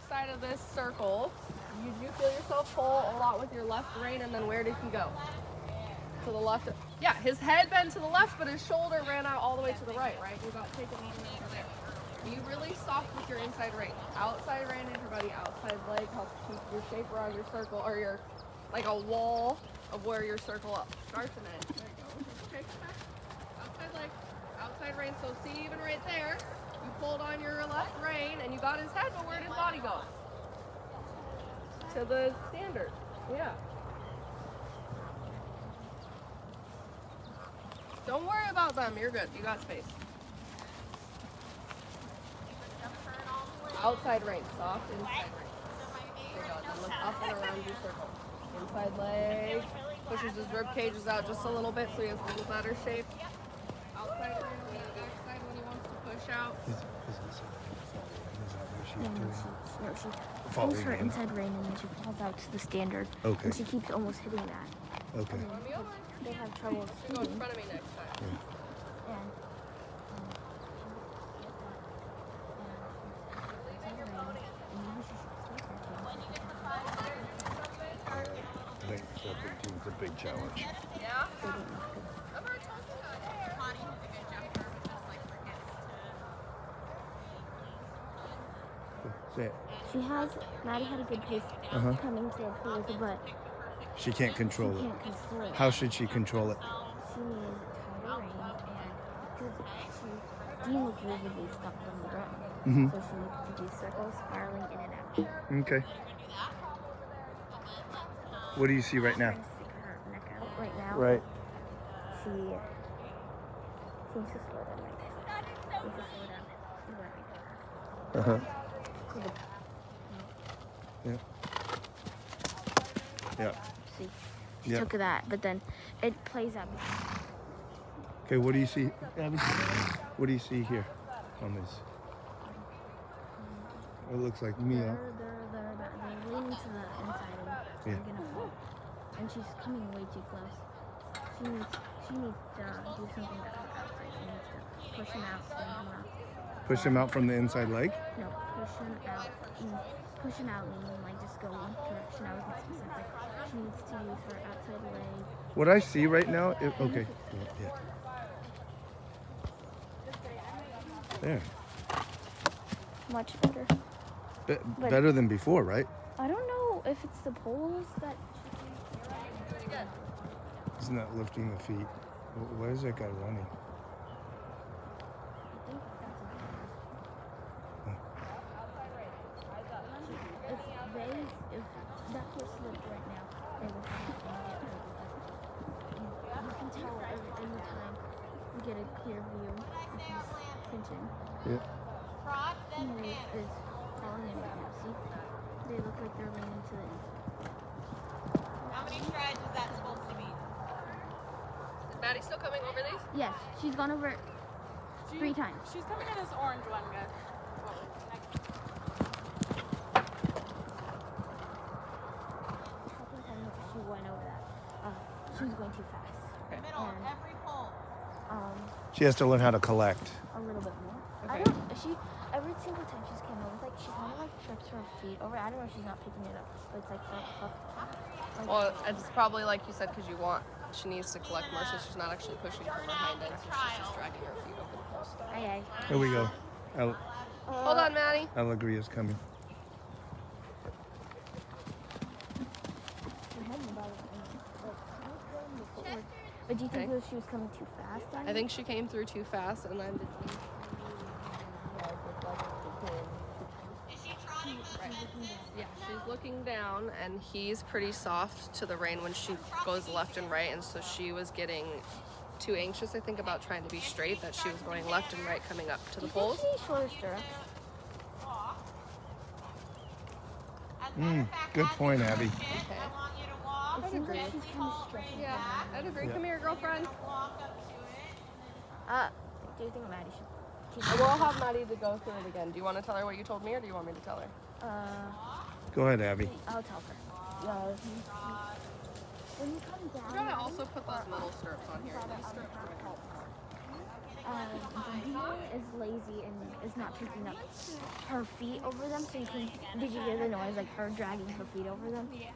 side of this circle, you do feel yourself pull a lot with your left rein, and then where did he go? To the left. Yeah, his head bent to the left, but his shoulder ran out all the way to the right, right? You got taken all the way over there. Be really soft with your inside rein. Outside rein into your body, outside leg helps keep your shape around your circle, or your, like a wall of where your circle starts and ends. There you go. Okay, come back. Outside leg, outside rein. So see, even right there, you pulled on your left rein and you got his head, but where did his body go? To the standard. Yeah. Don't worry about them. You're good. You got space. Outside rein. Soft inside rein. There you go. Then look up and around your circle. Inside leg. Pushes his rib cages out just a little bit so he has a little better shape. Outside rein on the back side when he wants to push out. No, she pulls her inside rein and then she falls out to the standard. Okay. And she keeps almost hitting that. Okay. They have trouble Go in speeding. front of me next time. Yeah. And I think it's a big challenge. Yeah? Remember I told you that? Connie does a good job for just like forgets to. Say it. she has, Maddie had a good pace coming to the pools, but She can't control she it. can't control it. How should she control it? She needs tighter rein and because she Dean was visibly stuck on the ground. So she needs to do circles, spiraling in and out. Okay. What do you see right now? Trying to stick her neck out right now. Right. She needs to slow down right there. She needs to slow down. Right there. Uh-huh. So the, Yeah. Yeah. see, she Yeah. took that, but then it plays out. Okay, what do you see, Abby? What do you see here on this? It looks like me. They're leaning to the inside and Yeah. they're gonna fall. And she's coming way too close. She needs to do something to her outside. She needs to push him out, stand him out. Push him out from the inside leg? No, push him out. Push him out, meaning like just go one direction. I wasn't specific. She needs to use her outside leg. What I see right now, okay. Yeah. There. Much better. Better than before, right? I don't know if it's the poles that. Isn't that lifting the feet? Why is that guy running? If that horse lived right now, they would probably get hurt because you can tell every time you get a clear view if he's pinching. Yeah. He is falling in right now. See? They look like they're leaning to the inside. How many treads is that supposed to be? Is Maddie still coming over these? Yes, she's gone over it 3 times. She's coming to this orange one, guys. She went over that. She was going too fast. Middle, every pole. She has to learn how to collect. A little bit more. Okay. I don't. She every single time she's came over, it's like she kind of like trips her feet over. I don't know if she's not picking it up, but it's like Well, it's probably like you said because she needs to collect more, so she's not actually pushing from her hind end, so she's just dragging her feet over the post. Aye, aye. Here we go. Hold on, Maddie. Allegria's coming. But do you think Okay. that she was coming too fast? I think she came through too fast, and then Is she trotting the yeah, she's looking down, and he's pretty soft to the rein when she goes left and right, and so she was getting too anxious, I think, about trying to be straight, that she was going left and right coming up to the poles. She needs shorter stirrups. Good point, Abby. I want you to walk. It seems like gently she's kind of hold, stretching. Yeah, I'd agree. Yeah. Come here, girlfriend. walk up to it. Do you think Maddie should keep We'll have Maddie to go through it again. Do you want to tell her what you told me, or do you want me to tell her? Go ahead, Abby. I'll tell her. When you come down, I'm gonna also put those middle stirrups on here. These stirrups are he is lazy and is not picking up her feet over them, so you can. Did you hear the noise like her dragging her feet over them? Yeah.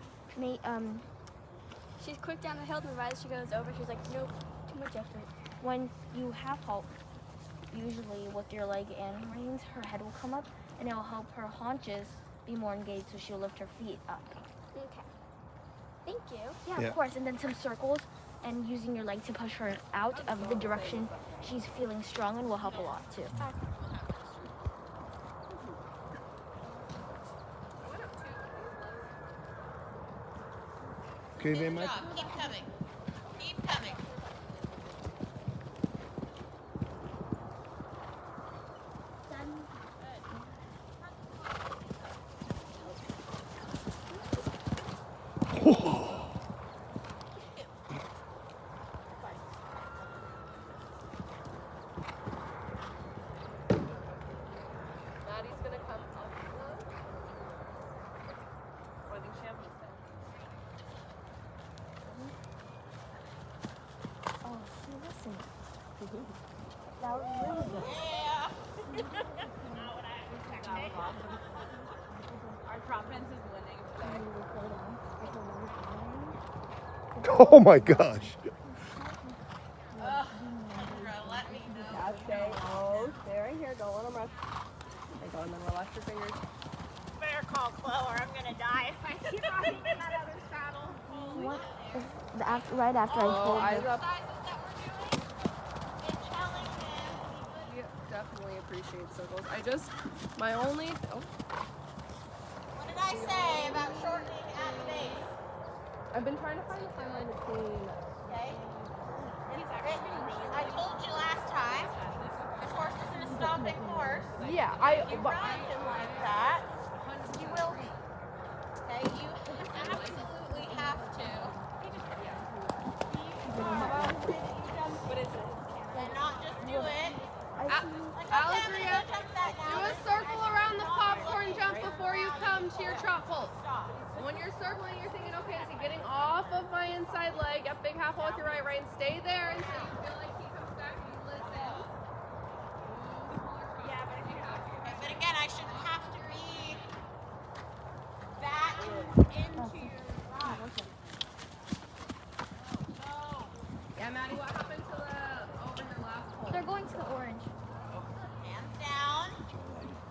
She's quick down the hill, and right as she goes over, she's like, nope, too much effort. When you have halt, usually with your leg and reins, her head will come up, and it will help her haunches be more engaged, so she'll lift her feet up. Okay. Thank you. Yeah, Yeah. of course. And then some circles, and using your leg to push her out of the direction she's feeling strong in will help a lot too. Okay, there, Good Mike. job. Keep coming. Keep coming. Maddie's gonna come up. Or the champion's there. Oh, see, listen. That was really good. Yeah. Our confidence is winning today. Oh my gosh. Let me know. Stay. Oh, stay right here. Don't let them rush. Okay, go and then relax your fingers. Better call Chloe or I'm gonna die if I keep riding in that other saddle. What is right after I Oh, told eyes her? up. Exercises that we're doing and telling him. We definitely appreciate circles. My only. Oh, What did I say about shortening at the base? I've been trying to find the fine line between. Okay? I told you last time, this horse isn't a stopping horse. Yeah, If you run him like that, you will be. Okay? You absolutely have to. What is it? And not just do it. Like, okay, I'm Allegria, gonna jump that do now. a circle around the popcorn jump before you come to your trot pulse. When you're circling, you're thinking, okay, is he getting off of my inside leg? Up big half wall with your right rein. Stay there until you feel like he comes back and you listen. Okay, but again, I shouldn't have to be back into your ride. Yeah, Maddie, what happened to the over your last hole? They're going to the orange. Hands down.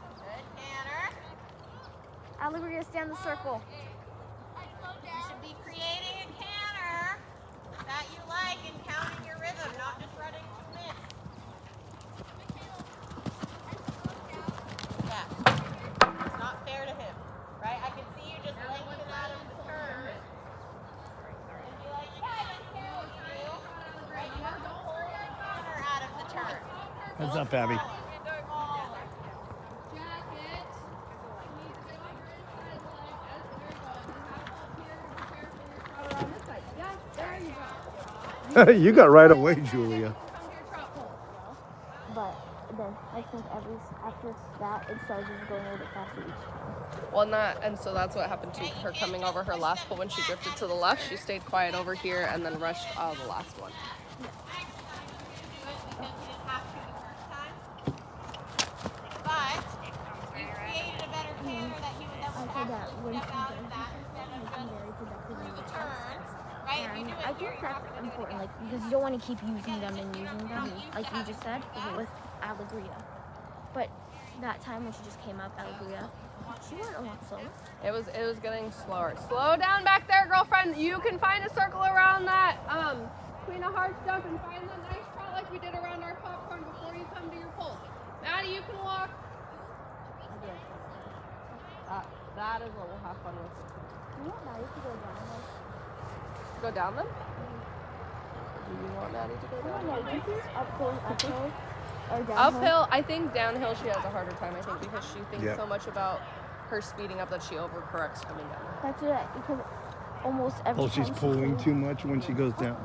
Good canter. Allegria, stay in the circle. You should be creating a canter that you like and counting your rhythm, not just running to miss. Yeah. It's not fair to him, right? I can see you just lengthen out of the turn. And be like, yeah, I didn't care what you do. Right? You have to pull the canter out of the turn. Heads up, Abby. Jacket. Around this side. Yeah, there you go. You got right away, Julia. Come to your trot pole. But then I think after that, it started just going a little bit faster each time. Well, and so that's what happened to her coming over her last pole when she drifted to the left. She stayed quiet over here and then rushed the last one. Because you didn't have to the first time. But you created a better canter that he would then I said that when step she out does of that instead of she's just very productive in through the the turns. Right? If you do it I here, think you're not that's gonna do it important, again. like because you don't want to keep using them and using them, like you just said with Allegria. But that time when she just came up, Allegria, she went a lot slower. It was getting slower. Slow down back there, girlfriend. You can find a circle around that Queen of Hearts jump and find the nice trot like we did around our popcorn before you come to your pole. Maddie, you can walk. That is what we'll have fun with. You want Maddie to go down? Go down them? Do you want Maddie to go down? No, this is going uphill or downhill. Uphill, I think downhill she has a harder time, I think, because she thinks Yeah. so much about her speeding up that she overcorrects coming down. That's it, because almost every Oh, time she's pulling too much when she goes down.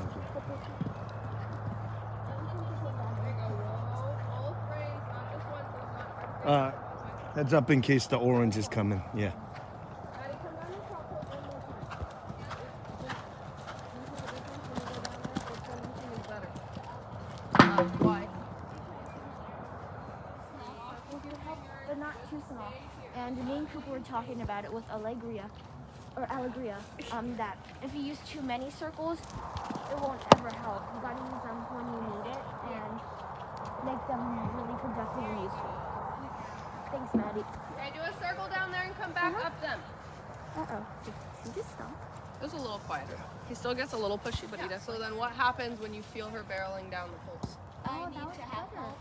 Heads up in case the orange is coming. Yeah. Why? but not too small. And me and Cooper were talking about it with Allegria, that if you use too many circles, it won't ever help. You gotta use them when you need it and make them really productive and useful. Thanks, Maddie. Okay, do a circle down there and come back up them. Uh-oh. Did he just stop? It was a little quieter. He still gets a little pushy, but he does. So then what happens when you feel her barreling down the poles? Oh, that was better.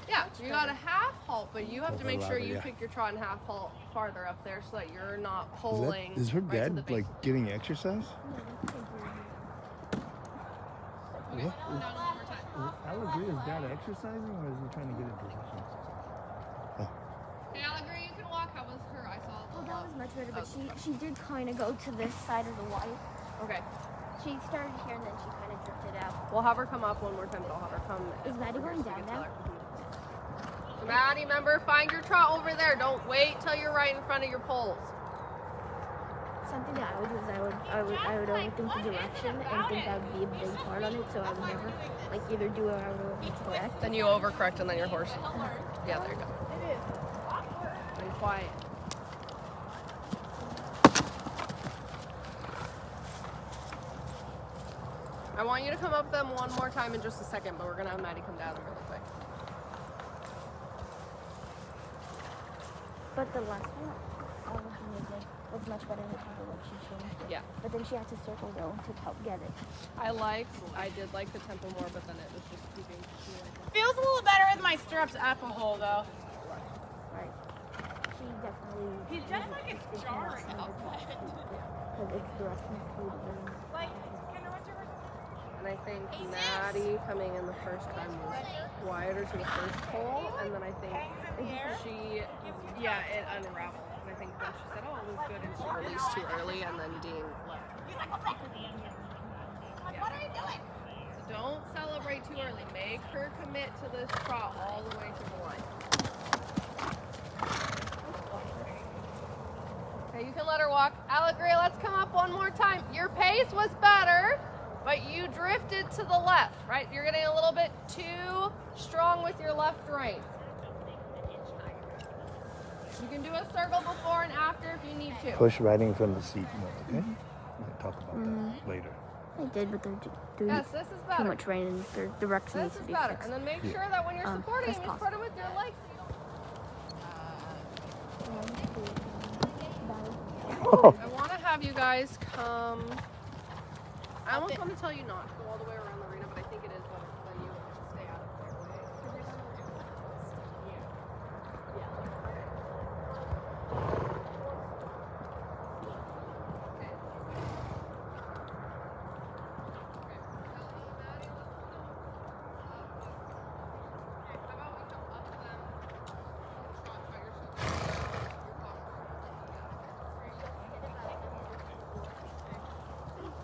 Yeah, you got a half halt, but you have to make sure you Yeah. pick your trot and half halt farther up there so that you're not pulling. Is her right to dad the base. like getting exercise? Okay, What? down one more time. Is Allegria's dad exercising, or is he trying to get in position? Hey, Allegra, you can walk. How was her? I saw. Oh, that was much better, but she did kind of go to this side of the white. Okay, She started here and then she kind of drifted out. we'll have her come up one more time. But I'll have her come. Is Maddie over going here so we down can now? tell her. So Maddie, remember, find your trot over there. Don't wait till you're right in front of your poles. Something that I would do is I would overthink the direction and think that would be a big part on it, so I would never like either do it or I would be correct. Then you overcorrect and then your horse. Yeah, there you go. Be quiet. I want you to come up them one more time in just a second, but we're gonna have Maddie come down them really quick. But the last one, Virginia did was much better than the what she changed it. Yeah. But then she had to circle though to help get it. I did like the tempo more, but then it was just keeping she like that. Feels a little better with my stirrups up a hole though. Right. She definitely. He's just like it's jarring. Because it's direction speed. Like, kind of what's your first? And I think Maddie coming in the first time was quieter to the first hole, and then I think she, it unraveled. And I think then she said, oh, it was good, and she released too early, and then Dean left. What are you doing? So don't celebrate too early. Make her commit to this trot all the way to the line. Okay, you can let her walk. Allegra, let's come up one more time. Your pace was better, but you drifted to the left, right? You're getting a little bit too strong with your left rein. You can do a circle before and after if you need to. Push right in front of the seat more, okay? We can talk about that later. I did, but they're doing Yes, this is too better. much rain and their direction This needs to is be better. fixed. And then make sure that when you're supporting, that's you support it with your legs. I want to have you guys come. I almost want to tell you not to go all the way around the arena, but I think it is better because then you stay out of their way.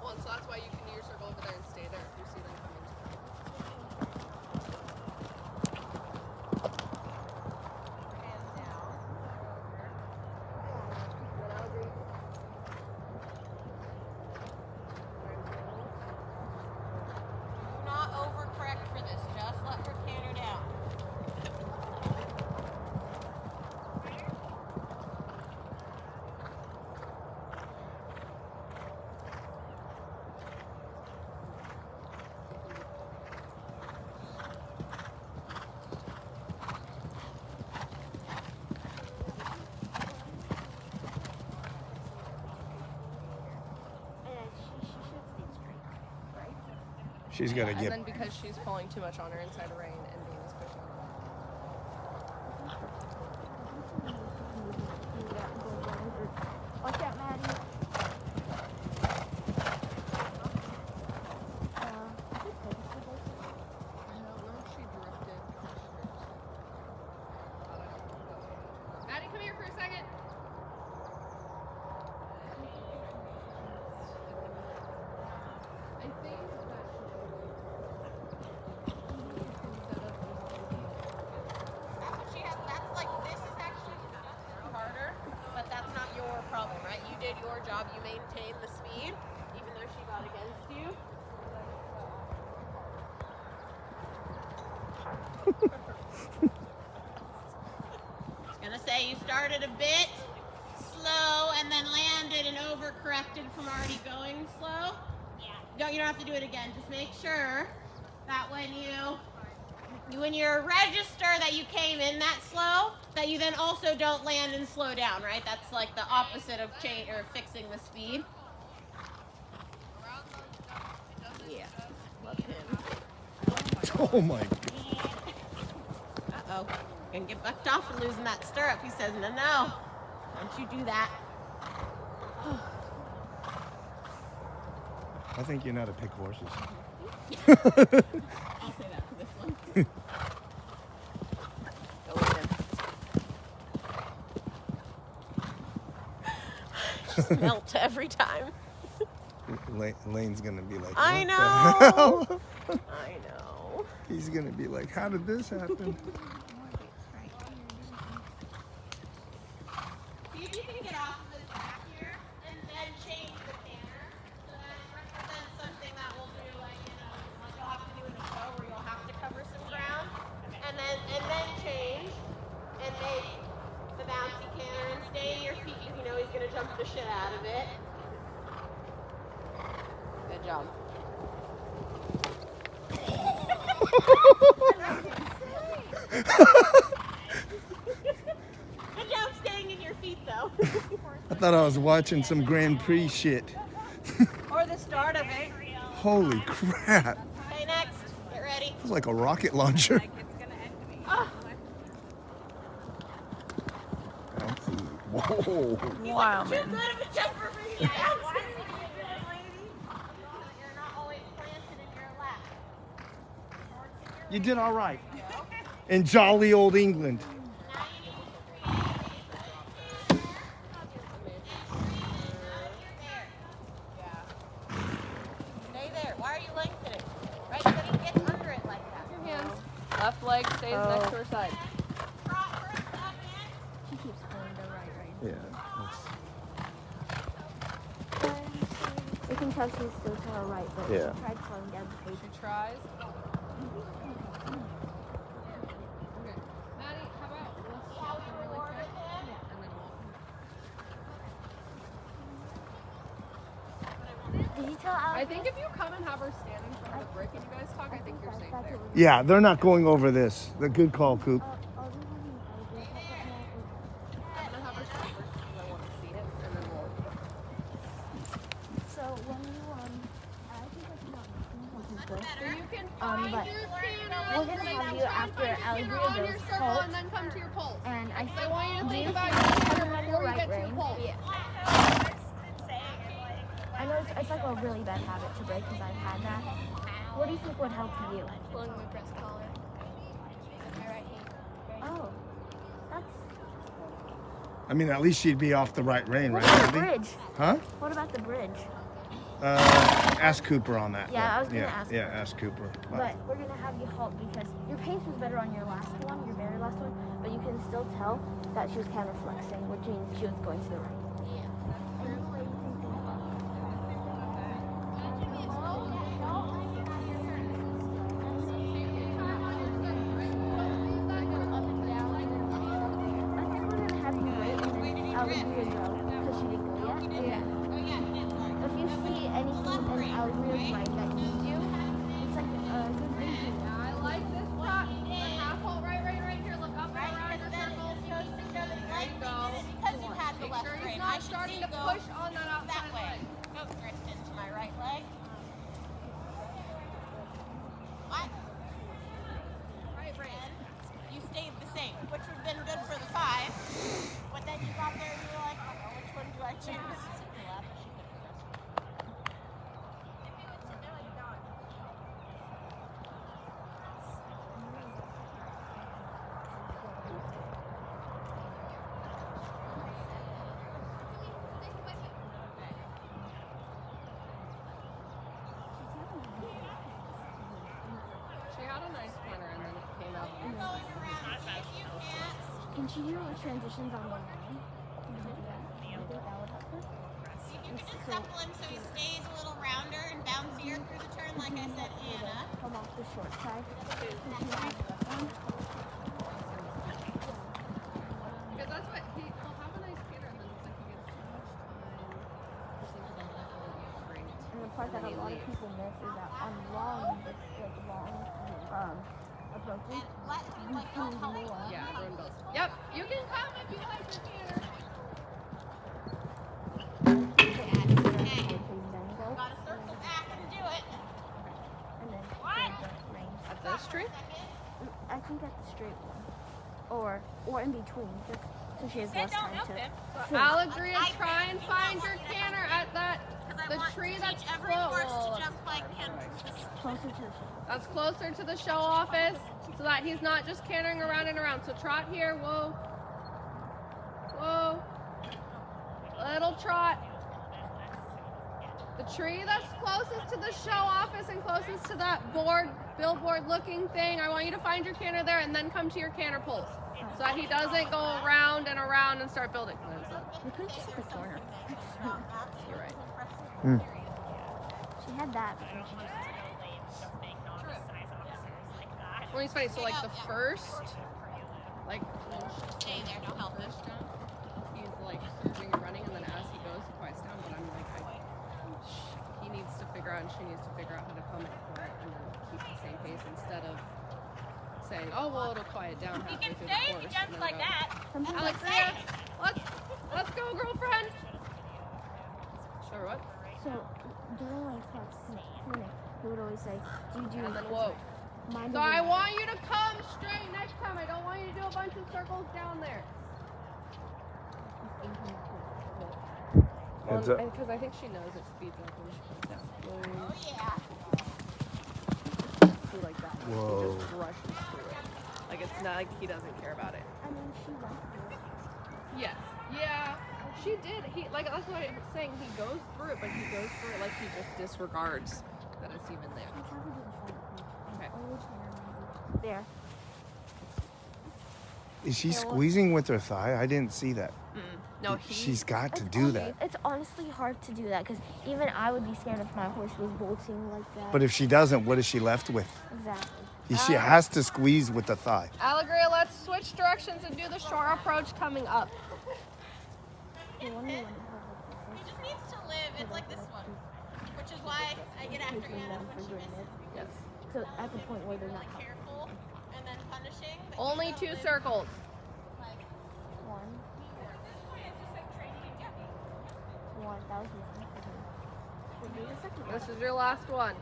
Well, so that's why you can do your circle over there and stay there if you see them coming. Hands down. Then I'll agree. Do not overcorrect for this. Just let her canter down. She should stay straight, right? She's got to And get. then because she's pulling too much on her inside rein and Dean is pushing on Watch out, Maddie. I don't know if she drifted. Maddie, come here for a second. I think that That's what she has. That's like, this is actually harder, but that's not your problem, right? You did your job. You maintained the speed, even though she got against you. started a bit slow and then landed and overcorrected from already going slow. Yeah. You don't have to do it again. Just make sure that when you register that you came in that slow, that you then also don't land and slow down, right? That's like the opposite of change or fixing the speed. Yeah, love him. Oh my God. Uh-oh, gonna get bucked off for losing that stirrup. He says, no, no, don't you do that. I think you know how to pick horses. I'll say that for this one. Go with him. Just melt every time. Lane's gonna be like, I what know. the hell? I know. He's gonna be like, how did this happen? See if you can get off of his back here and then change the canter. So that represents something that we'll do like, like you'll have to do in the show where you'll have to cover some ground. And then change and make the bouncy canter and stay to your feet because you know he's gonna jump the shit out of it. Good job. Good job staying in your feet though. I thought I was watching some Grand Prix shit. Or the start of it. Holy crap. Okay, next. Get ready. It was like a rocket launcher. Whoa. Wow, man. Too good of a jumper for you. You're not always planted in your lap. You did all right. In jolly old England. Now you need to create Stay there. Why are you lengthening? Right? So he gets under it like that. Your hands. Left leg stays next to her side. Trot for a second. She keeps going to right. Yeah. You can tell she's still to her right, but Yeah. she tried slowing down the pace. She tries. Okay. Maddie, how about let's See how we rewarded him? and then we'll. Did you tell Alex? I think if you come and have her stand in front of the brick and you guys talk, I think you're safe there. Yeah, they're not going over this. The good call, Coop. I'm gonna have her stand first because I want to see it, and then we'll. So when you I think that's not good. So you can But find your canter we're gonna have you after Allegria on your goes circle halt, and then come to your pulse. and I I want you to do think you about think your you canter have before your you right get to your rein? pulse. I know it's like a really bad habit to break because I've had that. What do you think would help you? Pulling my breast collar. With my right hand. Oh, that's. I mean, at least she'd be off the right rein, What right? about the Andy? bridge? Huh? What about the bridge? Ask Cooper on that. Yeah, I was gonna yeah, ask Yeah, her. ask Cooper. But we're gonna have you halt because your pace was better on your last one, your very last one, but you can still tell that she was counterflexing, which means she was going to the right. Any way you can think of. I think we're gonna have you wait and then Allegria go because she didn't go yet. Yeah. If you see anything in Allegria's right that you do, it's like a good thing. I like this shot. Half halt right here. Look up and around your circle. There you go. Because you had the Make left sure he's rein. not I should starting see to you go push on that that outside way. leg. Go drift into my right leg. What? Right rein. You stayed the same, which would have been good for the 5. But then you got there and you were like, oh, which one do I choose? She had a nice canter and then it came out. Going around, see if you can't. Can she do transitions on one line? Can you do that? You think that would help her? See if you can just supple him so he stays a little rounder and bouncier through the turn, like I said, Anna. Come off the short side. Can she have that one? Because that's what he lot of people miss is that on long approaches, you can more. Yeah, everyone goes. Yep, you can come if you like your canner. Okay. Gotta circle back and do it. And then At this tree? I think at the straight one, or in between, just so she has Said less don't time help to. him. Allegria, try and find your canner at that the tree that's Every horse to close. jump like him. Closer to the show. That's closer to the show office, so that he's not just cantering around and around. So trot here, whoa, whoa, little trot. The tree that's closest to the show office and closest to that billboard looking thing, I want you to find your canner there and then come to your canner poles. So that he doesn't go around and around and start building. We could just hit the corner. You're right. Hmm. She had that, but then she just. Well, he's funny. So like the first, like Stay there, don't help him. he's like surging and running, and then as he goes, he quiets down. But I'm like, he needs to figure out, and she needs to figure out how to come at it and then keep the same pace instead of saying, "Oh well, it'll quiet down He halfway can through stay the if he course." jumps like that. Alexia, let's go, girlfriend. Sure, what? So during like clinic, he would always say, "Do you do?" And then whoa. Mind So over I matter." want you to come straight next time. I don't want you to do a bunch of circles down there. Heads up. Because I think she knows it speeds up when she comes down. Oh yeah. See, like that. Whoa. He just rushes through it. Like it's not like he doesn't care about it. I mean, she went through it. Yes. Yeah. She did. He like that's what I was saying. He goes through it, but he goes through it like he just disregards that it's even there. Let's have her do the shoulder pose. Okay. Oh, there. Is she squeezing with her thigh? I didn't see that. No, She's got to do that. It's honestly hard to do that because even I would be scared if my horse was bolting like that. But if she doesn't, what is she left with? Exactly. She has to squeeze with the thigh. Allegria, let's switch directions and do the shore approach coming up. The one He just needs to live. It's like this one. Which is why I get after Anna when she misses. Yes. So at the point where they're not Like careful and then punishing. but Only you 2 still live, circles. like, one. That was one. Should be the second one. This is your last one.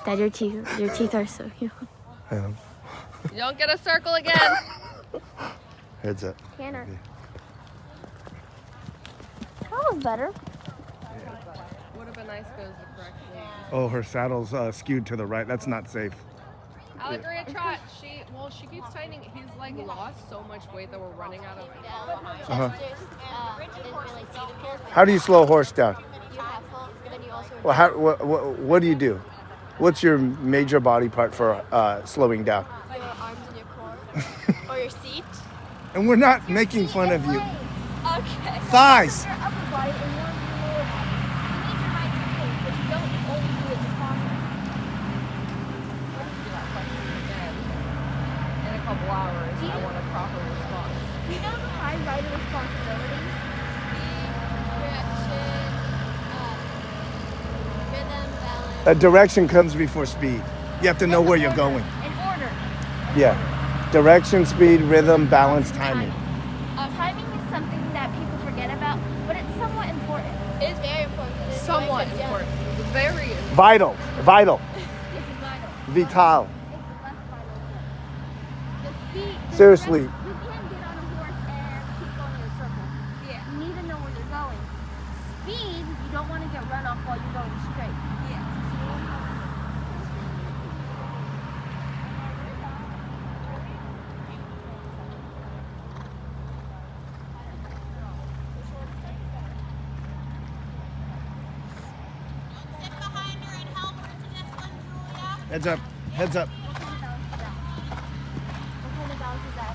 Dad, your teeth are so cute. You don't get a circle again. Heads up. Canner. Okay. That was better. Would have been nice if it was the correct way. Oh, her saddle's skewed to the right. That's not safe. Allegria trot. She keeps tightening. He's like lost so much weight that we're running out of. Uh-huh. Didn't really see the pole. How do you slow a horse down? You have pole, but then you also Well, what do you do? What's your major body part for slowing down? your arms in your core or your seat. And we're not making fun of you. Okay. Thighs. Your upper body and one of your lower body. You need your mind to think, but you don't always do it to process. In a couple hours, I want a proper response. Do you know the 5 vital responsibilities? Rhythm, balance. A direction comes before speed. You have to know where you're going. In order. Yeah. Direction, speed, rhythm, balance, timing. Timing is something that people forget about, but it's somewhat important. It is very important. It's Somewhat like, yeah, important. Very important. Vital. Vital. It's vital. Vital. It's less vital. The speed. Seriously. You can't get on a horse and keep going in a circle. Yeah. You need to know where you're going. Speed, you don't want to get run off while you're going straight. Yeah. Sit behind her and help her to this one, Julia. Heads up. Heads up. What kind of balance is that? What kind of balance is that?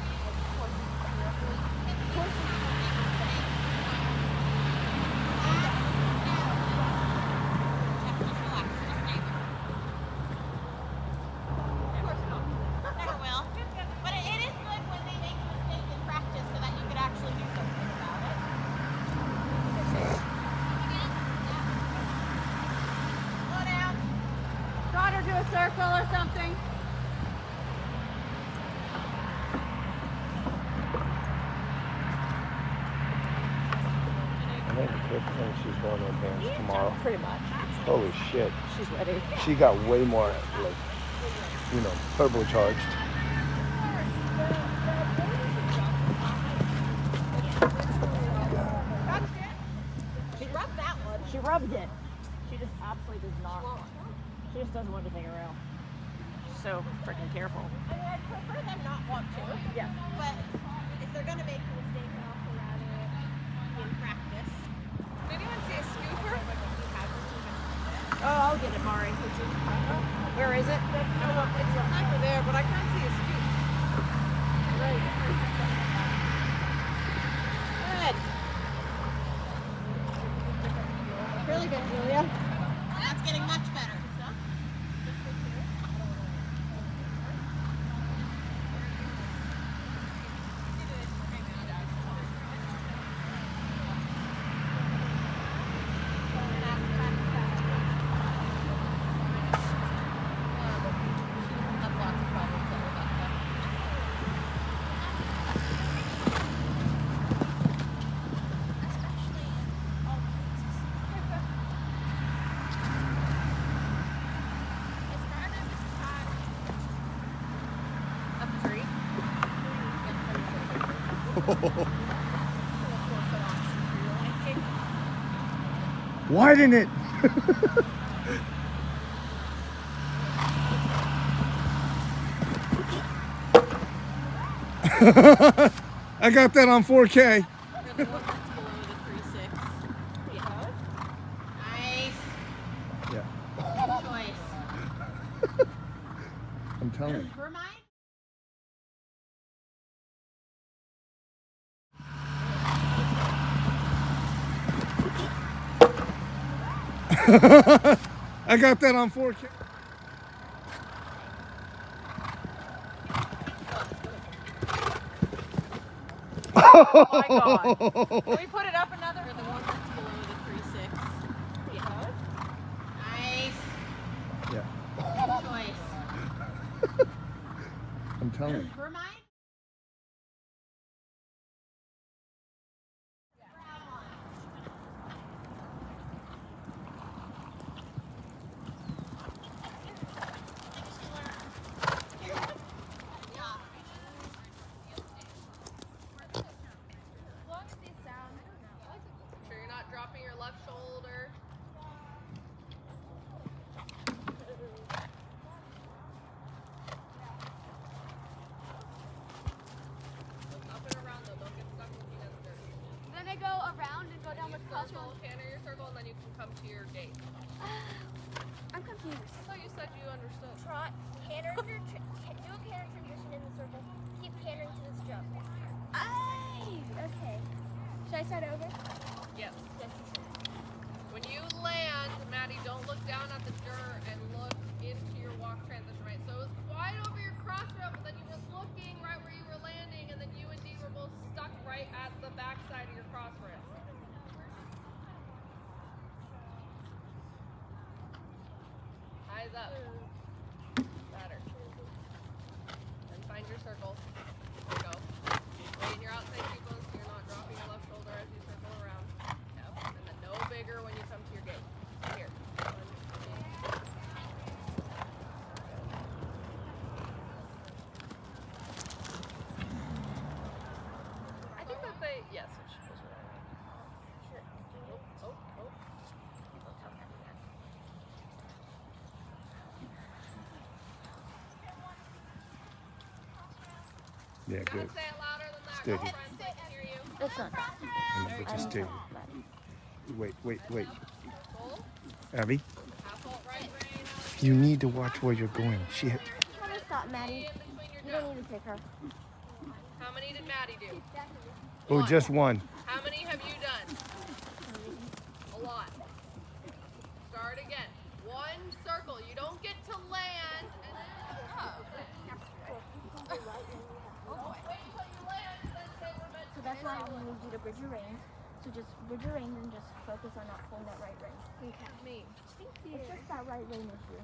Never will. But it is good when they make a mistake in practice so that you could actually do something about it. circle or something? I think Pip thinks she's going to advance tomorrow. Pretty much. Holy shit. She's ready. She got way more, like, you know, turbocharged. She rubbed that one. She rubbed it. She just absolutely does not want. She just doesn't want to take it around. She's so freaking careful. I mean, I'd prefer them not want to. Yeah. But if they're gonna make a mistake, then I'll allow it in practice. Did anyone see a scooper? Oh, I'll get it, Mari. Where is it? It's over there, but I can't see a scoop. Good. Really good, Julia. That's getting much better. Widen it. I got that on 4K. Nice. Yeah. Good choice. I'm telling you. For mine? I got that on 4K. Oh my god. Can we put it up another? For the one that's below the 3.6. Nice. Yeah. Good choice. I'm telling you. For mine? Make sure you're not dropping your left shoulder. Up and around though, don't get stuck looking at the dirt. Then I go around and go down with Circle, canter your circle, and then you can come to your gate. I'm confused. I thought you said you understood. Trot, canter your do a canter transition in the circle. Keep cantering to this jump. Okay. Should I start over? Yes. When you land, Maddie, don't look down at the dirt and look into your walk transition, right? So it was quite over your cross rail, but then you were looking right where you were landing, and then you and Dee were both stuck right at the back side of your cross rail. Eyes up. Better. And find your circle. There you go. Wait in your outside sequence so you're not dropping your left shoulder as you circle around. Yep. And then no bigger when you come to your gate. Here. I think that they, yes, it should go right. Oh, oh, oh. Yeah, good. Gotta say it louder than that. Steady. Girlfriend, so I can hear you. It's not. But just stay. Wait. Full. Abby, Half halt right rein. you need to watch where you're going. Shit. Tell her to stop, Maddie. In between your You jumps. don't need to pick her. How many did Maddie do? Oh, just one. How many have you done? A lot. Start again. One circle. You don't get to land and then wait until you land and then say we're meant So that's why we need you to bridge your reins. So just bridge your reins and just focus on not pulling that right rein. to me. It's just that right rein issue.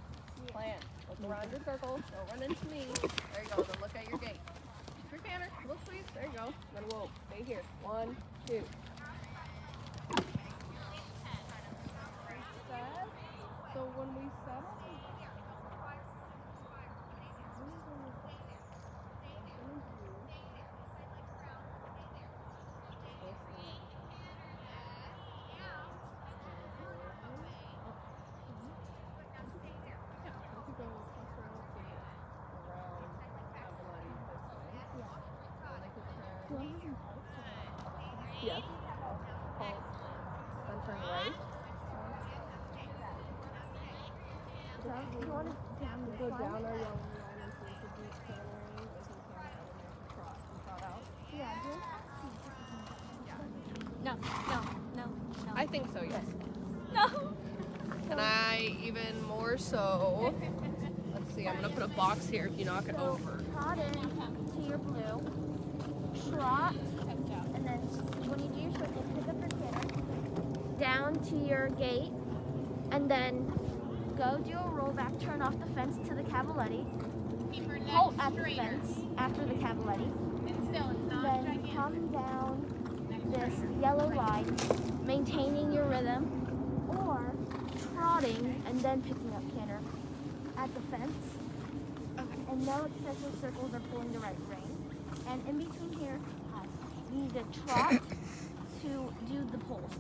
Plan. Look around your circle. Don't run into me. There you go. Then look at your gate. Keep your canter. Look, please. There you go. Then we'll stay here. 1, 2. So when we settle. Yes. Then turn right. You want to down Go this down line? our yellow line into the deep cantering with some canter and then trot and trot out. Yeah, No, no, no, no. I think so, yes. No. And I even more so. Let's see, I'm gonna put a box here if you knock it so over. trot in to your blue, trot, and then when you do your circle, pick up your canter, down to your gate, and then go do a rollback, turn off the fence to the cavaletti, Keep her neck halt at the straighter. fence after the cavaletti, And still, it's not then gigantic. come down this yellow line, maintaining your rhythm, or trotting and then picking up canter at the fence. And no excessive circles are pulling the right rein. And in between here, you need to trot to do the pulls.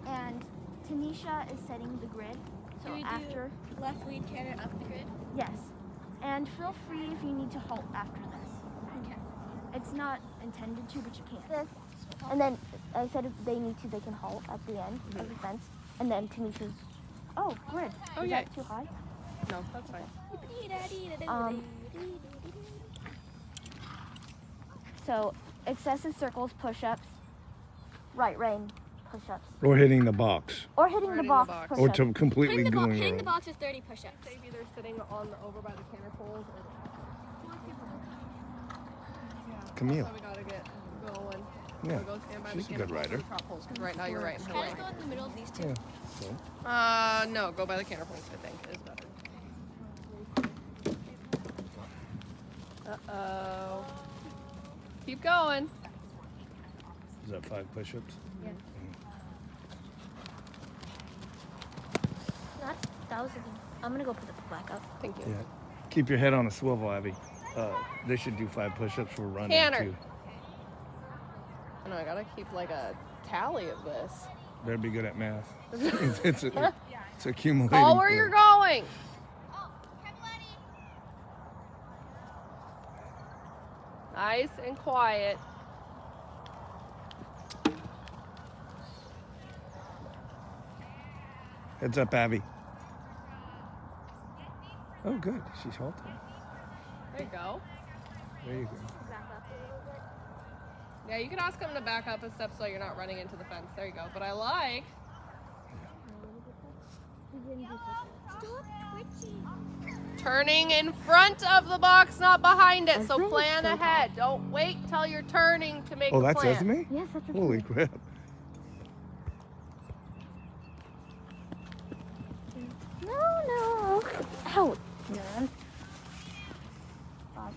And Tanisha is setting the grid. So Do we do after, left lead canter up the grid? yes. And feel free if you need to halt after this. Okay. It's not intended to, but you can. And then I said if they need to, they can halt at the end of the fence. And then Tanisha's, oh, grid. Oh, Is yeah. that too high? No, that's fine. So excessive circles, push-ups, right rein, push-ups, Or hitting the box. or hitting the box, Or push-ups. to completely Hitting going the around. box is 30 push-ups. They've either sitting on the over by the canter poles or Camille. so we gotta get going. Yeah, So go stand by she's the a canter good poles rider. or the trot poles, 'cause right now you're right in her Can I way. go in the middle of these two? Yeah. So, No, go by the canter poles, I think, is better. Uh-oh. Keep going. is that 5 push-ups? That was I'm gonna go put it back up. Thank you. Yeah. Keep your head on a swivel, Abby. They should do 5 push-ups for running Canter. too. I know, I gotta keep like a tally of this. Better be good at math. it's accumulating. Call where for- you're going. Nice and quiet. Heads up, Abby. Oh, good. She's halting. There you go. There you go. Yeah, you can ask them to back up a step so you're not running into the fence. There you go. But I like. Stop twitching. Turning in front of the box, not behind it. So That's plan nice. ahead. Don't wait till you're turning to make Oh, a that's plan. Esme? Yes, that's a Holy crap. No. Out. Man. I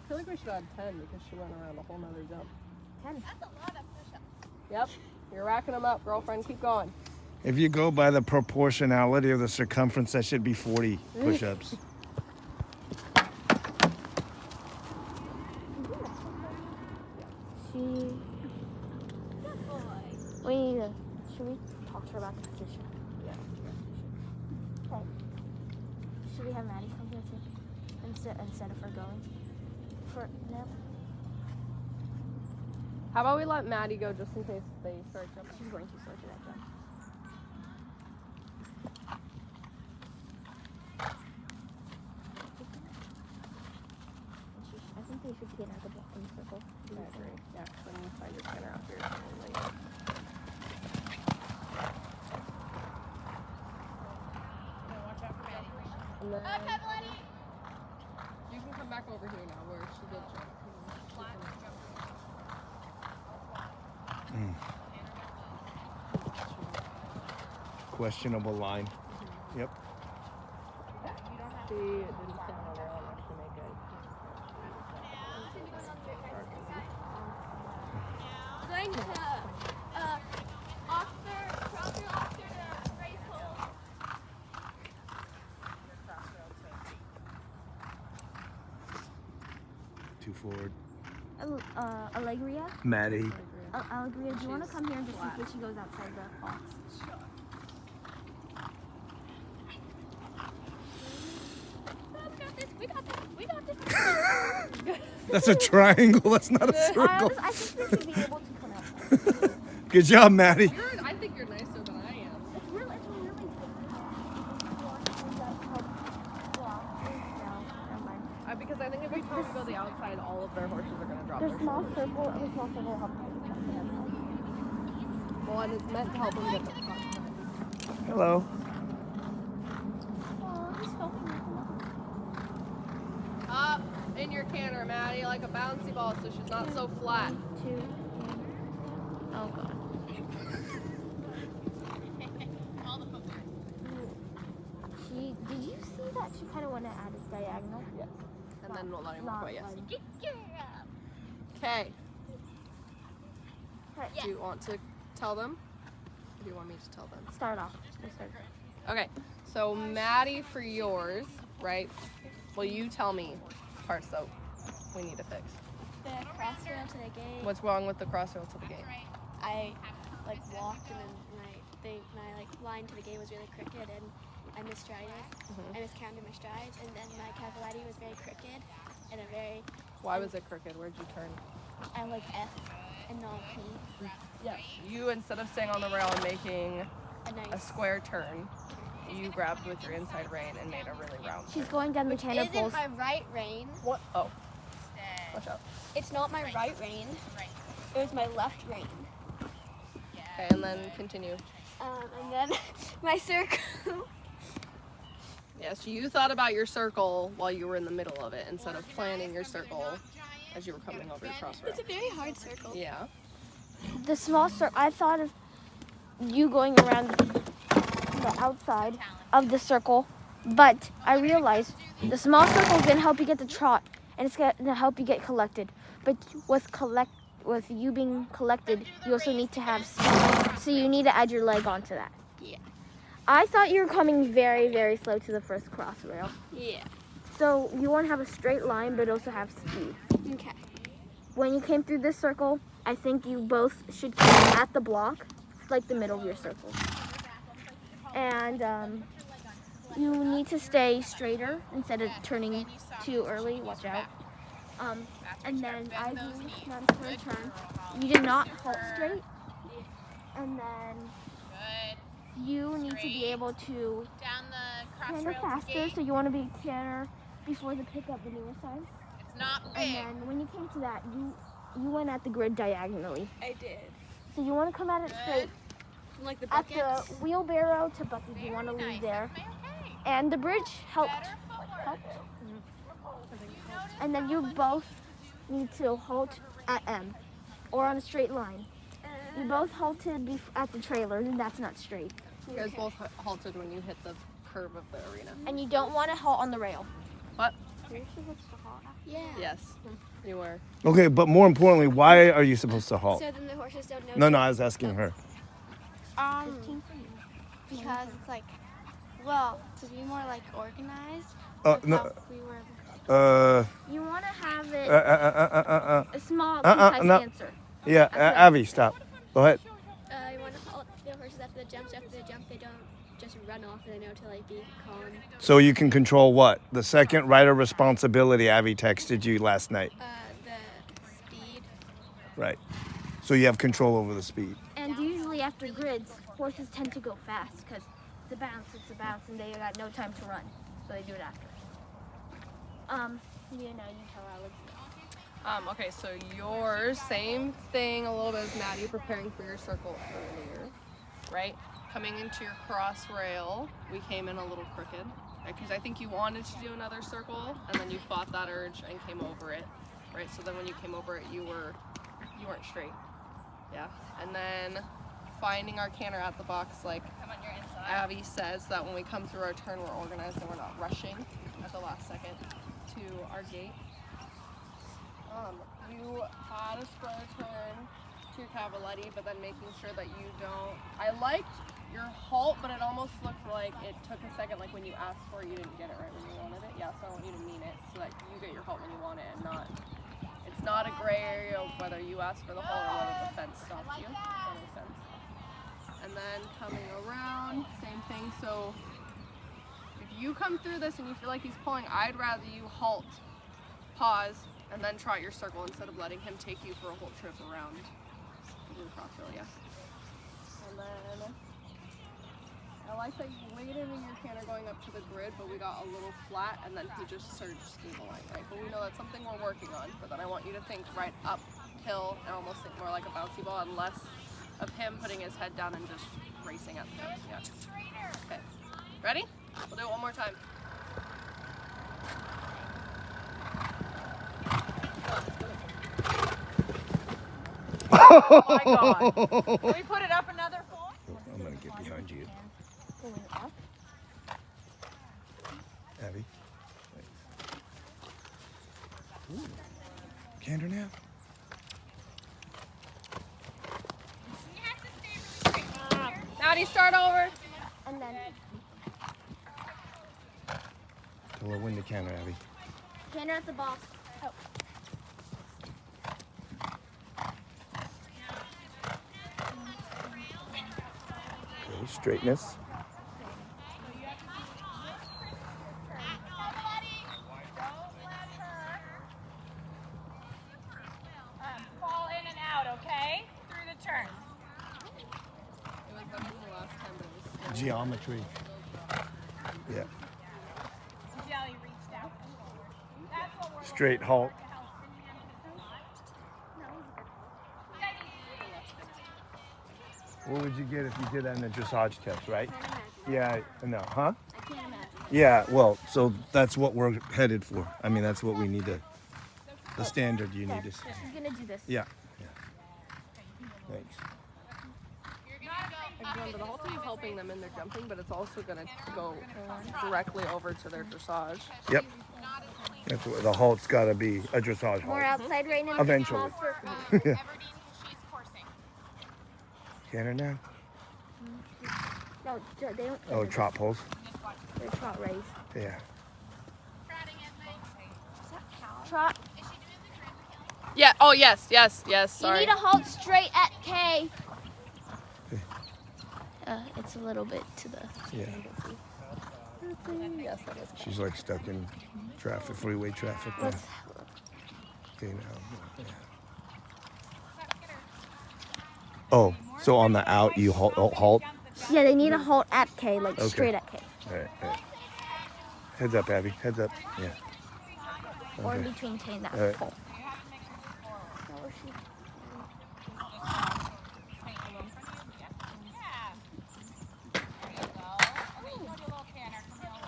feel like we should add 10 because she went around a whole nother jump. 10. That's a lot of push-ups. Yep. You're racking them up, girlfriend. Keep going. If you go by the proportionality of the circumference, that should be 40 push-ups. Should we talk to her about the position? Yeah. Okay. Should we have Maddie come here too? Instead of her going? No. How about we let Maddie go just in case they start jumping? She's going to start to that jump. I think they should get out of the blocking circle. I agree. Yeah, then you find your canter out here later. Watch out for Maddie. And then Okay, buddy. you can come back over here now where she did jump. Questionable line. Yep. You don't have see it didn't stand on the rail enough to make it. Going to cross your Oxford to race hole. 2 forward. Allegria? Maddie. Allegria, do you want to come here and just see if she goes outside the box? We got this. That's a triangle. That's not a circle. I think we should be able to come outside. Good job, Maddie. I think you're nicer than I am. It's really good. Because I think if we try to go the outside, all of their horses are going to drop The their small shoulders. circle and the small circle help them. Well, and it's meant to help them get the front. Hello. Oh, he's filming me. Up in your canter, Maddie, like a bouncy ball, so she's not so flat. 2. Oh god. Did you see that she kind of went to add a diagonal? Yes. And then we'll let him Not walk away, yes. like- Okay. Right. Do you want to tell them? Or do you want me to tell them? Start off. We'll start. Okay. So Maddie, for yours, right? Well, you tell me parts that we need to fix. The crossrail to the gate. What's wrong with the crossrail to the gate? I like walked and then my line to the gate was really crooked and I misstrided. I miscounted my strides and then my cavallari was very crooked and Why was it crooked? Where'd you turn? I like F and not P. Yes. You, instead of staying on the rail and making A a nice. square turn, you grabbed with your inside rein and made a really round She's turn. going down the Isn't canter poles. my right rein? What? Oh. Watch out. It's not my right rein. It was my left rein. Okay, and then continue. And then my circle. Yes, you thought about your circle while you were in the middle of it instead of planning your circle as you were coming over your crossrail. It's a very hard circle. Yeah. The small circle, I thought of you going around the outside of the circle, but I realized the small circle is going to help you get the trot, and it's going to help you get collected. But with you being collected, you also need to have speed, so you need to add your leg onto that. Yeah. I thought you were coming very, very slow to the first cross rail. Yeah. So you want to have a straight line, but also have speed. Okay. When you came through this circle, I think you both should come at the block, like the middle of your circle. And you need to stay straighter instead of turning too early. Watch out. And then as you come to a turn, you did not halt straight. And then you need to be able to Down the canter crossrail faster, gate. so you want to be canter before the pickup the newer side. It's not And big. then when you came to that, you went at the grid diagonally. I did. So you want to come at it straight. From like the At buckets. the wheelbarrow to bucket, you want to leave there. And the bridge helped. And then you both need to halt at M or on a straight line. You both halted at the trailer, and that's not straight. You guys both halted when you hit the curve of the arena. And you don't want to halt on the rail. What? Yeah. Yes, you were. Okay, but more importantly, why are you supposed to halt? So then the horses don't know. No, I was asking her. Because it's like, well, to be more like organized. Oh, with no. how we were. You want to have it Uh, a small, uh-uh, concise no. answer. yeah, Avi, stop. Go ahead. You want to halt the horses after the jumps. After the jump, they don't just run off. They know to like be calm. So you can control what? The second right of responsibility Avi texted you last night. The speed. Right. So you have control over the speed. And usually after grids, horses tend to go fast because it's a bounce, and they got no time to run. So they do it after. You tell Alex. Okay, so yours, same thing a little bit as Maddie, preparing for your circle earlier, right? Coming into your cross rail, we came in a little crooked, right? Because I think you wanted to do another circle, and then you fought that urge and came over it, right? So then when you came over it, you weren't straight, yeah. And then finding our canter at the box, like Abby says, that when we come through our turn, we're organized and we're not rushing. at the last second to our gate. You had a square turn to your cavaletti, but then making sure that you don't. I liked your halt, but it almost looked like it took a second, like when you asked for it, you didn't get it right when you wanted it. Yeah, so I want you to mean it so that you get your halt when you want it and not. It's not a gray area of whether you asked for the halt or whether the fence stopped you. That makes sense. And then coming around, same thing. So if you come through this and you feel like he's pulling, I'd rather you halt, pause, and then trot your circle instead of letting him take you for a whole trip around the crossfield, yeah. And then I like that you waited in your canter going up to the grid, but we got a little flat, and then he just surged through the line, right? But we know that's something we're working on, but then I want you to think right uphill and almost think more like a bouncy ball and less of him putting his head down and just racing at the fence, yeah. Okay, ready? We'll do it one more time. Oh my God. Can we put it up another floor? I'm gonna get behind you, Pulling up. Abby. Thanks. Canter now. He has to stay really straight here. Maddie, start over. And then Tell her when to canter, Abby. canter at the box. Oh. Okay, straightness. Fall in and out, okay? Through the turns. It was better than the last time, but it was Geometry. Yeah. Jelly reached out. That's what we're Straight halt. What would you get if you did that in a dressage test, right? Yeah, no, huh? I can't imagine. Yeah, well, so that's what we're headed for. I mean, that's what we need to, the standard you need to, She's gonna do this. yeah. Thanks. Remember, the whole team's helping them in their jumping, but it's also going to go directly over to their dressage. Yep. That's what the halt's got to be, a dressage More halt. outside right now. Eventually. Small circle. Everdeen, she's coursing. Canter now? No, they don't. Oh, trot poles. They're trot raise. Yeah. Trot. Yeah, oh, yes, sorry. You need to halt straight at K. It's a little bit to the. Yeah. Yes, that is. She's like stuck in traffic, freeway traffic now. Okay, now. Yeah. Oh, so on the out you halt? Yeah, they need to halt at K, like Okay. straight at K. All right, all right. Heads up, Abby. Heads up. Yeah. Or in Okay. between K and that All right. pole.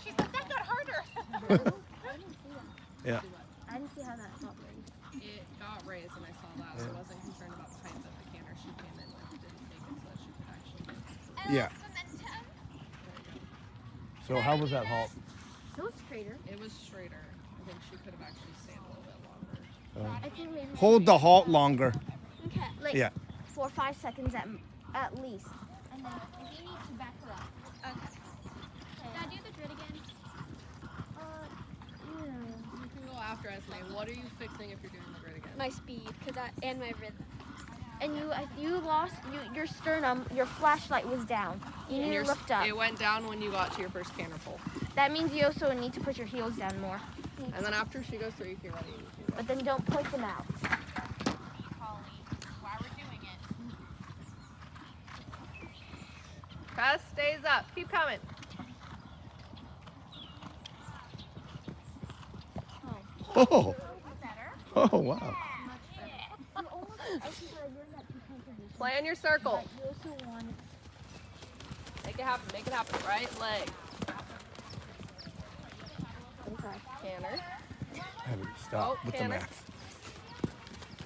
She said that got harder. Yeah. I didn't see how that got raised. It got raised, and I saw that, so I wasn't concerned about the height that the canter she came in with didn't take it so that she could actually. Yeah. So how was that halt? It was straighter. It was straighter. I think she could have actually stayed a little bit longer. I think maybe. Hold the halt longer. Okay. Like Yeah. 4 or 5 seconds at least. And then if you need to back her up. Okay. Can I do the grid again? You can go after Esme. What are you fixing if you're doing the grid again? My speed, and my rhythm. And you lost your sternum. Your flashlight was down. You need to lift up. It went down when you got to your first canter pole. That means you also need to put your heels down more. And then after she goes through, you can ready. But then don't point them out. While we're doing it. Press stays up. Keep coming. Oh. Oh, wow. Plan your circle. You also want Make it happen. Make it happen. Right leg. Canter. Abby, stop with the canter. math.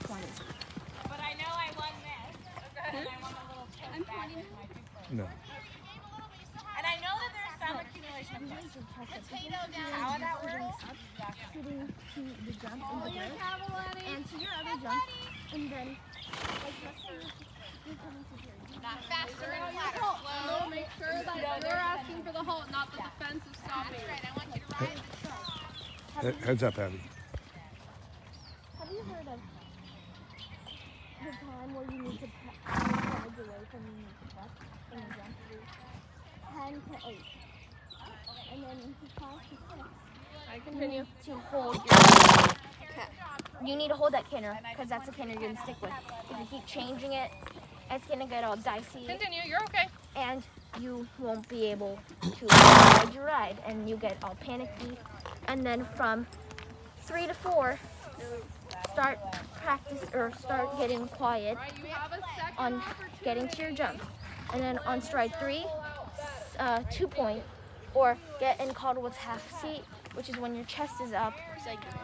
But I know I won this. And I won a little tip back in my 2 No. And I know that there's some accumulation Potato down. How would that work? Sitting to the jump in the bridge and to your other jump, and then like let's say you're coming to here. Not faster and flatter. No, Slow. make sure that you're asking for the halt, not that the fence is stopping. That's right. I want you to ride the truck. Heads up, Abby. Have you heard of the time where you need to pledge away from you need to prep in the jump? 10 to 8. And then into 5 to 6. I continue. To hold your you need to hold that canter because that's the canter you're going to stick with. If you keep changing it, it's going to get all dicey Continue, you're okay. and you won't be able to ride your ride and you get all panicky. And then from 3 to 4, start practice or start getting quiet Right, you have a second on opportunity. getting to your jump. And then on stride 3, 2 point, or get in Caldwell's half seat, which is when your chest is up. Like this.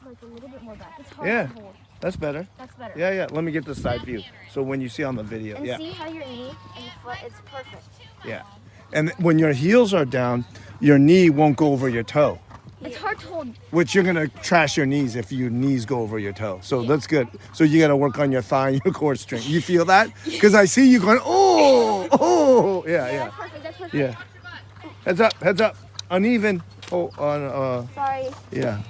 Like a little bit more back. It's hard Yeah. to hold. That's better. That's better. Yeah, yeah. Let me get the side view. So when you see on the video, And yeah, see how your knee and your foot, it's perfect. yeah. And when your heels are down, your knee won't go over your toe, It's hard to hold. which you're gonna trash your knees if your knees go over your toe. So that's good. So you gotta work on your thigh and your core strength. You feel that? Because I see you going, oh, yeah, That's yeah, perfect. That's perfect. yeah. Heads up, heads up. Uneven. Oh, Sorry. yeah.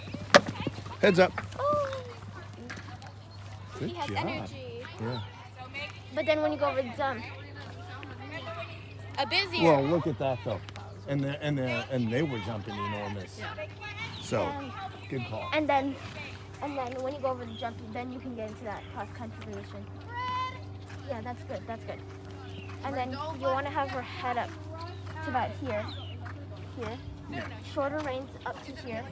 Heads up. Oh. Good He has job. energy. Yeah. But then when you go over the jump, A busier. Well, look at that though, and they were jumping enormous. So, good call. and then when you go over the jump, then you can get into that cross country position. Yeah, that's good. That's good. And then you want to have her head up to about here. Shorter reins up to here.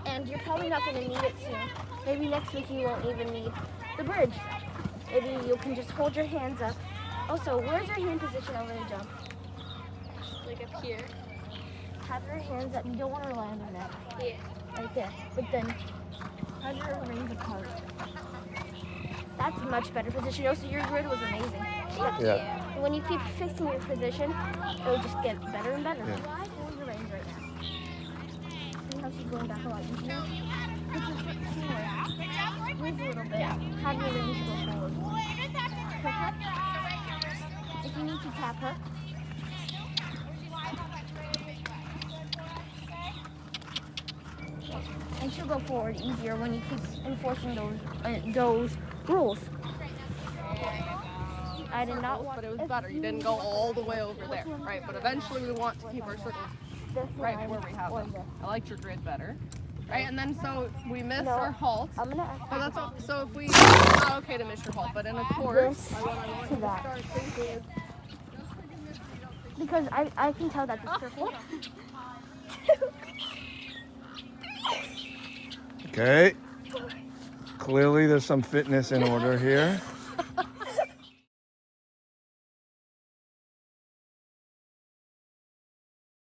And you're probably not going to need it soon. Maybe next week you won't even need the bridge. Maybe you can just hold your hands up. Also, where's your hand position over the jump? Like up here. Have your hands up. You don't want to rely on your neck. Yeah. Right there. But then have your reins apart. That's a much better position. Also, your grid was amazing. Yeah. When you keep fixing your position, it'll just get better and better. Yeah. Hold your reins right now. See how she's going back a lot easier? Put your foot forward. Squeeze a little bit. Have your reins go forward. Pick up. If you need to tap her. And she'll go forward easier when you keep enforcing those rules. I did not want. But it was better. You didn't go all the way over there, right? But eventually we want to keep our circles right where we have them. I liked your grid better, right? And then so we missed our halt. I'm gonna ask But that's all, so if we, it's not okay to miss your halt, but in a course, this what I want to you to that. start thinking is, because I can tell that the circle. Okay. Clearly, there's some fitness in order here.